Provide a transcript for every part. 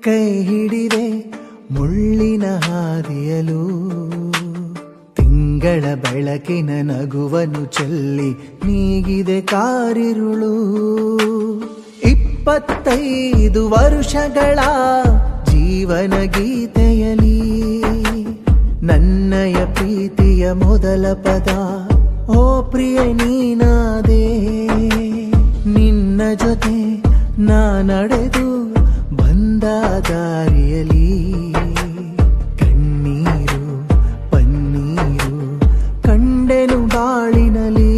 ಕೈ ಹಿಡಿದೆ ಮುಳ್ಳಿನ ಹಾದಿಯಲು, ತಿಂಗಳ ಬೆಳಕಿನ ನಗುವನ್ನು ಚೆಲ್ಲಿ ನೀಗಿದೆ ಕಾರಿರುಳು. 25 ವರ್ಷಗಳ ಜೀವನ ಗೀತೆಯಲಿ ನನ್ನಯ ಪ್ರೀತಿಯ ಮೊದಲ ಪದ ಓ ಪ್ರಿಯ ನೀನಾದೆ. ನಿನ್ನ ಜೊತೆ ನಾ ನಡೆದು ಬಂದ ದಾರಿಯಲಿ ಕಣ್ಣೀರು ಪನ್ನೀರು ಕಂಡೆನು ಬಾಳಿನಲಿ.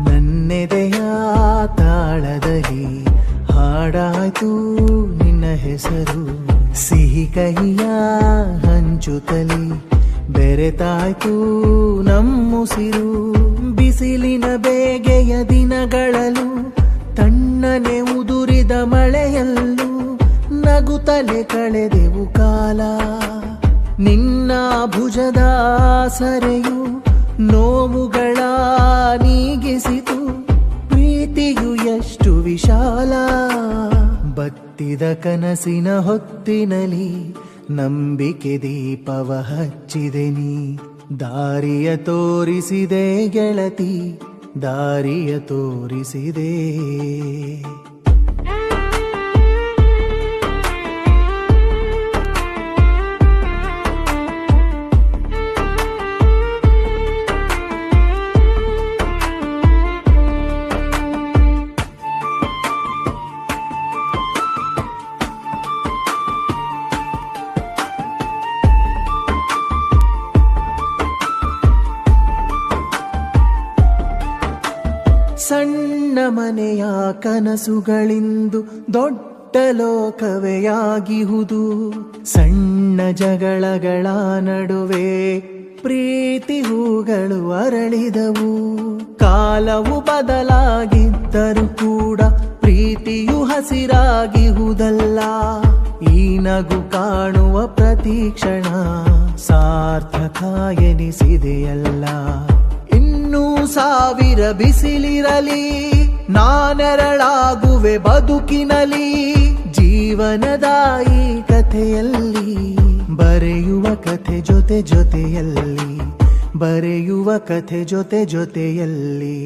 ನನ್ನೆದೆಯ ತಾಳದಲ್ಲಿ ಹಾಡಾಯ್ತು ನಿನ್ನ ಹೆಸರು, ಸಿಹಿ ಕಹಿಯ ಹಂಚುತ್ತಲಿ ಬೆರೆತಾಯ್ತು ನಮ್ಮುಸಿರು. ಬಿಸಿಲಿನ ಬೇಗೆಯ ದಿನಗಳಲ್ಲೂ ತಣ್ಣನೆ ಉದುರಿದ ಮಳೆಯಲ್ಲೂ ನಗುತ್ತಲೆ ಕಳೆದೆವು ಕಾಲ. ನಿನ್ನ ಭುಜದ ಸರೆಯು ನೋವುಗಳ ನೀಗಿಸಿತು, ಪ್ರೀತಿಯು ಎಷ್ಟು ವಿಶಾಲ. ಬತ್ತಿದ ಕನಸಿನ ಹೊತ್ತಿನಲಿ ನಂಬಿಕೆ ದೀಪವ ಹಚ್ಚಿದೆ ನೀ, ದಾರಿಯ ತೋರಿಸಿದೆ ಗೆಳತಿ ದಾರಿಯ ತೋರಿಸಿದೆ. ಸಣ್ಣ ಮನೆಯ ಕನಸುಗಳಿಂದು ದೊಡ್ಡ ಲೋಕವೇ ಆಗಿಹುದು. ಸಣ್ಣ ಜಗಳಗಳ ನಡುವೆ ಪ್ರೀತಿ ಹೂಗಳು ಅರಳಿದವು. ಕಾಲವು ಬದಲಾಗಿದ್ದರೂ ಕೂಡ ಪ್ರೀತಿಯು ಹಸಿರಾಗಿಹುದಲ್ಲ. ಈ ನಗು ಕಾಣುವ ಪ್ರತಿ ಕ್ಷಣ ಸಾರ್ಥಕ ಎನಿಸಿದೆಯಲ್ಲ. 1000 ಬಿಸಿಲಿರಲಿ ನಾನೆರಳಾಗುವೆ ಬದುಕಿನಲಿ. ಜೀವನದ ಈ ಕಥೆಯಲ್ಲಿ ಬರೆಯುವ ಕಥೆ ಜೊತೆ ಜೊತೆಯಲ್ಲಿ, ಬರೆಯುವ ಕಥೆ ಜೊತೆ ಜೊತೆಯಲ್ಲಿ.